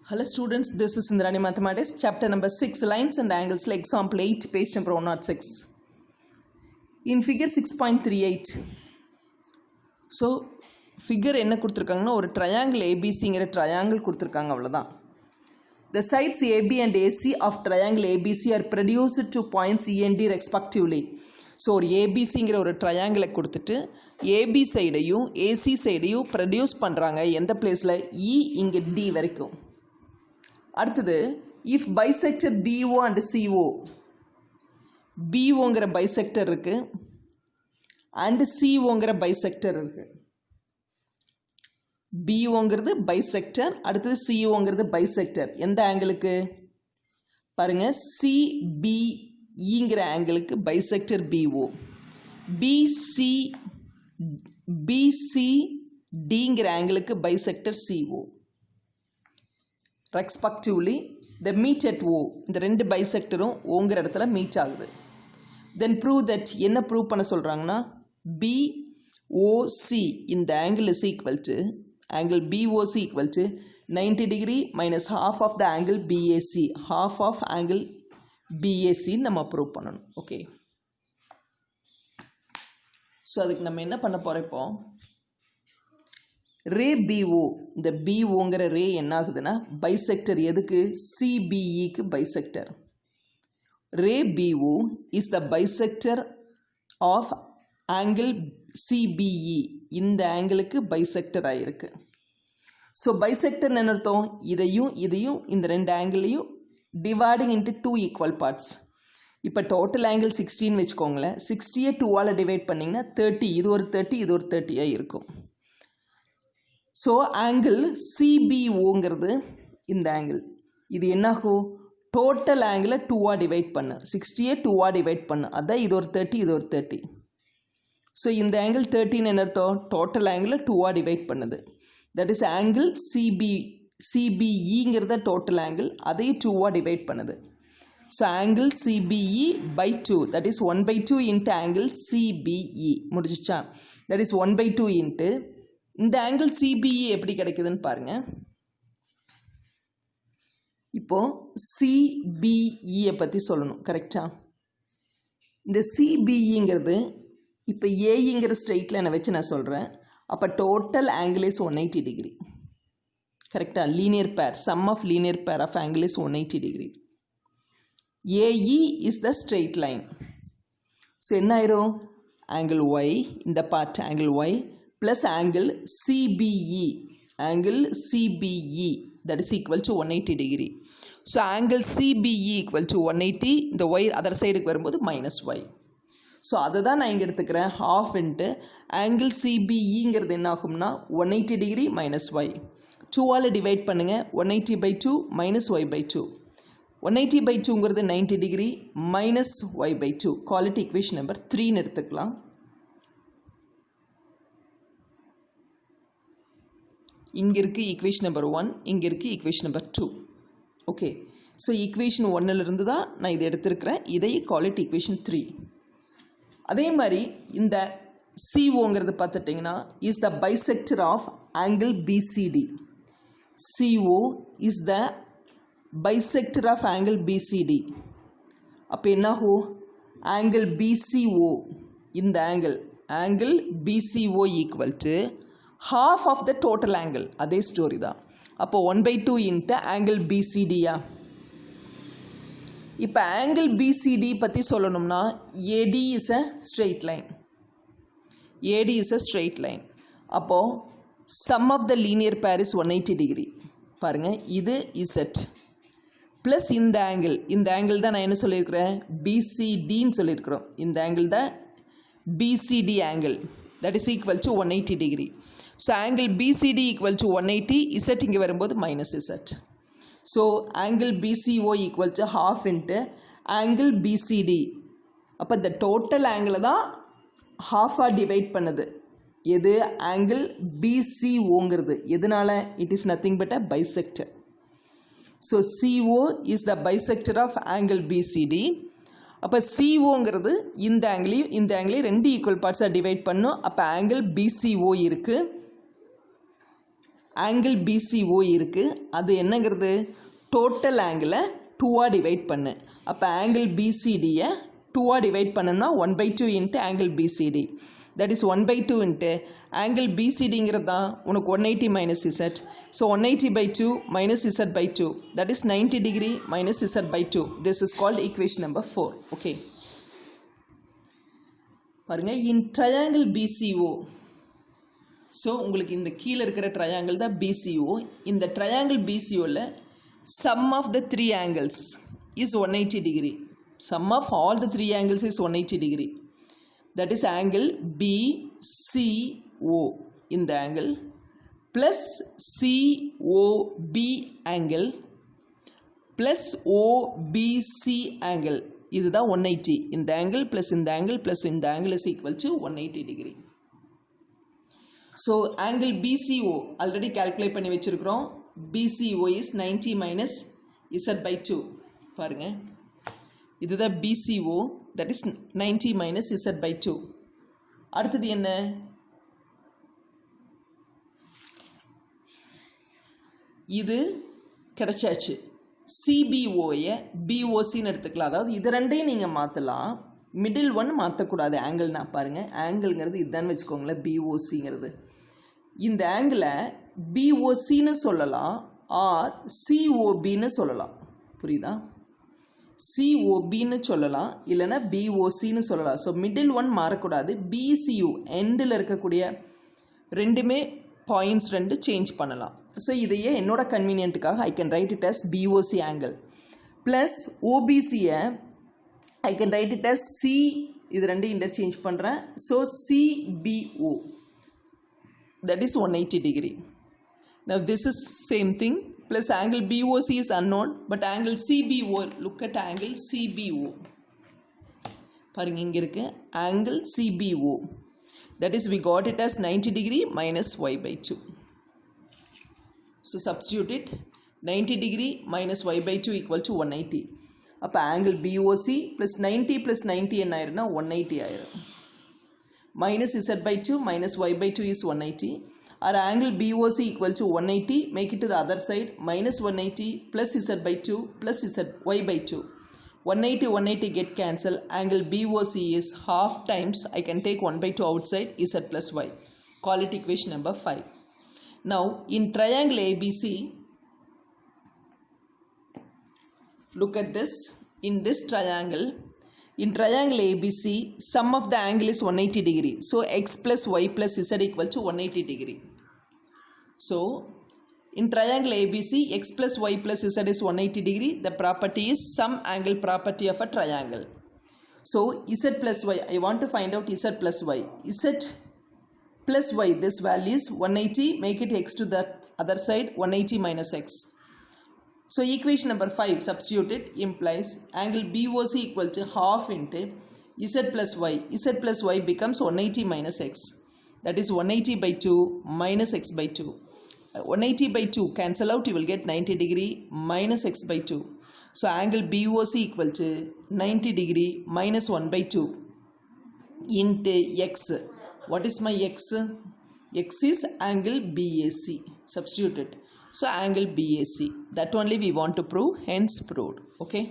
Hello students, this is Indrani Mathematics, chapter number 6, lines and angles, like example 8, page number 106. In figure 6.38, so figure என்ன கொடுத்துருக்காங்கன்னா ஒரு triangle ABCங்கிற triangle கொடுத்துருக்காங்க அவ்வளோதான். The sides AB and AC of triangle ABC are produced to points E and D respectively. So ஒரு ஏபிசிங்கிற ஒரு ட்ரையாங்கிளை கொடுத்துட்டு ஏபி சைடையும் ஏசி சைடையும் ப்ரொடியூஸ் பண்ணுறாங்க எந்த பிளேஸில் இ இங்கே டி வரைக்கும். அடுத்தது if bisector BO and CO, பிஓங்கிற பைசெக்டர் இருக்குது அண்டு சிஓங்கிற பைசெக்டர் இருக்குது. பிஓங்கிறது பைசெக்டர், அடுத்தது சிஓங்கிறது பைசெக்டர். எந்த ஆங்கிளுக்கு பாருங்கள், சிபிஇங்கிற ஆங்கிளுக்கு பைசெக்டர் பிஓ, பிசிடிங்கிற ஆங்கிளுக்கு bisector CO. Respectively the meet at O, இந்த ரெண்டு பைசெக்டரும் ஓங்கிற இடத்துல மீட் ஆகுது. தென் ப்ரூவ் தட், என்ன ப்ரூவ் பண்ண சொல்கிறாங்கன்னா பிஓசி இந்த angle is equal to angle BOC equal to 90 degree minus half of the angle BAC, half of angle BAC நம்ம ப்ரூவ் பண்ணணும். ஓகே, ஸோ அதுக்கு நம்ம என்ன பண்ண போகிறோம், இப்போ ரே பிஓ, இந்த பிஓங்கிற ரே என்ன ஆகுதுன்னா பைசெக்டர், எதுக்கு சிபிஇக்கு bisector. Ray BO is the bisector of angle CBE, இந்த ஆங்கிளுக்கு பைசெக்டர் ஆகிருக்கு. ஸோ பைசெக்டர் என்ன அர்த்தம், இதையும் இதையும் இந்த ரெண்டு ஆங்கிளையும் dividing into two equal parts. இப்போ டோட்டல் ஆங்கிள் 16 வச்சுக்கோங்களேன், 60யை 2ஆல் டிவைட் பண்ணிங்கன்னா 30, இது ஒரு 30 இது ஒரு 30 இருக்கும். ஸோ ஆங்கிள் சிபிஓங்கிறது இந்த ஆங்கிள், இது என்னாகும், டோட்டல் ஆங்கிளை 2ஆக டிவைட் பண்ணு, 60யை 2ஆக டிவைட் பண்ணு, அதான் இது ஒரு 30 இது ஒரு 30. ஸோ இந்த ஆங்கிள் 13 என்ன அர்த்தம், டோட்டல் ஆங்கிளை 2ஆக டிவைட் பண்ணுது. தட் இஸ் ஆங்கிள் சிபிஇங்கிறத டோட்டல் ஆங்கிள், அதையும் 2ஆக டிவைட் பண்ணுது. So angle CBE by 2, that is 1/2 into angle CBE. முடிஞ்சிச்சா? தட் இஸ் 1/2 இன்ட்டு இந்த ஆங்கிள் சிபிஇ எப்படி கிடைக்குதுன்னு பாருங்கள். இப்போது சிபிஇயை பற்றி சொல்லணும் கரெக்டாக. இந்த சிபிஇங்கிறது இப்போ ஏங்கிற ஸ்ட்ரெயிட் லைனை வச்சு நான் சொல்கிறேன். அப்போ டோட்டல் ஆங்கிள் இஸ் 180 டிகிரி கரெக்டாக. Linear pair, sum of linear pair of angle is 180 degree. AE is the straight line. So என்ன ஆயிரும், ஆங்கிள் ஒய், இந்த part angle y plus angle CBE, angle CBE that is equal to 180 degree. So angle CBE equal to 180, இந்த Y other சைடுக்கு வரும்போது minus Y. So அதை தான் நான் இங்கே எடுத்துக்கிறேன், ஹாஃப் இன்ட்டு ஆங்கிள் சிபிஇங்கிறது என்ன ஆகும்னா 180 டிகிரி மைனஸ் ஒய். 2ஆல் டிவைட் பண்ணுங்கள், 180/2 மைனஸ் ஒய்/2. 180/2ங்கிறது 90 டிகிரி மைனஸ் ஒய்/2. கால் இட் ஈக்குவேஷன் நம்பர் 3ன்னு எடுத்துக்கலாம். இங்கே இருக்குது ஈக்குவேஷன் நம்பர் 1, இங்கே இருக்குது equation number 2. Okay, so equation 1லிருந்து தான் நான் இதை எடுத்துருக்கிறேன், இதை கால் இட் ஈக்குவேஷன் 3. அதே மாதிரி இந்த சிஓங்கிறது பார்த்துட்டிங்கன்னா is the bisector of angle BCD. CO is the bisector of angle BCD. அப்போ என்னாகும், ஆங்கிள் பிசிஓ, இந்த angle BCO equal to half of the total angle, அதே ஸ்டோரி தான். அப்போ 1/2 இன்ட்டு ஆங்கிள் பிசிடியா. இப்போ ஆங்கிள் பிசிடி பற்றி சொல்லணும்னா AD is a straight line, AD is a straight line. அப்போது sum of the linear pair is 180 degree. பாருங்கள், இது Z plus இந்த ஆங்கிள் தான் நான் என்ன சொல்லியிருக்கிறேன், பிசிடின்னு சொல்லியிருக்கிறோம். இந்த ஆங்கிள் தான் BCD angle, that is equal to 180 degree. So angle BCD equal to 180, z இங்கே வரும்போது minus Z. So angle BCO equal to half into angle BCD. அப்போ இந்த டோட்டல் ஆங்கிளை தான் ஹாஃபாக டிவைட் பண்ணுது. எது, ஆங்கிள் பிசிஓங்கிறது. எதனால், it is nothing but a bisector. So CO is the bisector of angle BCD. அப்போ சிஓங்கிறது இந்த ஆங்கிளையும் ரெண்டு ஈக்குவல் பார்ட்ஸாக டிவைட் பண்ணும். அப்போ ஆங்கிள் பிசிஓ இருக்குது. ஆங்கிள் பிசிஓ இருக்குது, அது என்னங்கிறது டோட்டல் ஆங்கிளை 2ஆக டிவைட் பண்ணு. அப்போ ஆங்கிள் பிசிடியை 2ஆக டிவைட் பண்ணுன்னா 1/2 into angle BCD, that is 1/2 into angle பிசிடிங்கிறது தான் உனக்கு 180 மைனஸ் இசட். ஸோ 180/2 மைனஸ் இசட்/2, தட் இஸ் 90 டிகிரி மைனஸ் இசட்/2. This is called equation number 4. Okay, பாருங்கள், இன் ட்ரையாங்கிள் பிசிஓ. ஸோ உங்களுக்கு இந்த கீழே இருக்கிற ட்ரையாங்கிள் தான் பிசிஓ. இந்த triangle பிசிஓவில் sum of the three angles is 180 degree. Sum of all the three angles is 180 degree. That is angle BCO in the angle plus COB angle plus OBC angle. This is 180. In the angle plus in the angle plus in the angle is equal to 180 degree. So angle BCO already calculate பண்ணி வச்சிருக்கிறோம். BCO is 90 minus Z/2. பாருங்க, இதுதான் BCO, that is 90 minus Z/2. அடுத்தது என்ன? இது கிடைச்சாச்சு. CBOயை BOCன்னு எடுத்துக்கலாம். அதாவது இது ரெண்டையும் நீங்கள் மாற்றலாம், மிடில் ஒன் மாற்றக்கூடாது. ஆங்கிள்னா பாருங்கள், ஆங்கிள்ங்கிறது இதுதான் வச்சுக்கோங்களேன். BOCங்கிறது இந்த ஆங்கிளை பிஓசின்னு சொல்லலாம், ஆர் சிஓபின்னு சொல்லலாம். புரியுதா? சிஓபின்னு சொல்லலாம், இல்லைன்னா பிஓசின்னு சொல்லலாம். ஸோ மிடில் ஒன் மாறக்கூடாது. பிசியூ எண்டில் இருக்கக்கூடிய ரெண்டுமே பாயிண்ட்ஸ் ரெண்டு சேஞ்ச் பண்ணலாம். ஸோ இதையே என்னோட கன்வீனியன்ட்டுக்காக I can write it as BOC angle plus ஓபிசியை I can write it as C. இது ரெண்டு இன்டர்சேஞ்ச் பண்ணுறேன். So CBO, that is 180 degree. Now this is same thing, plus angle BOC is unknown, but angle CBO, look at angle CBO. பாருங்க, இங்க இருக்கு angle CBO, that is we got it as 90 degree minus y/2. So substitute it, 90 degree minus y/2 equal to 180. அப்போ angle BOC plus 90 plus 90 என்ன ஆயிருன்னா 180 ஆயிரும். Minus Z/2 minus y/2 is 180. Our angle BOC equal to 180. Make it to the other side. Minus 180 plus Z/2 plus y/2. 180 180 get cancelled. Angle BOC is half times. I can take 1/2 outside. Z plus y. Call it equation number 5. Now in triangle ABC, look at this. In this triangle, in triangle ABC, sum of the angle is 180 degree. So x plus y plus z equal to 180 degree. So in triangle ABC, x plus y plus z is 180 degree. The property is sum angle property of a triangle. So z plus y, I want to find out z plus y. Z plus y, this value is 180. Make it x to the other side, 180 minus x. So equation number 5 substituted implies angle BOC equal to half into Z plus y. Z plus y becomes 180 minus x. That is 180/2 minus x/2. 180/2 cancel out, you will get 90 degree minus x/2. So angle BOC equal to 90 degree minus 1/2 into x. What is my x? X is angle BAC. Substitute it. So angle BAC, that only we want to prove, hence proved. Okay.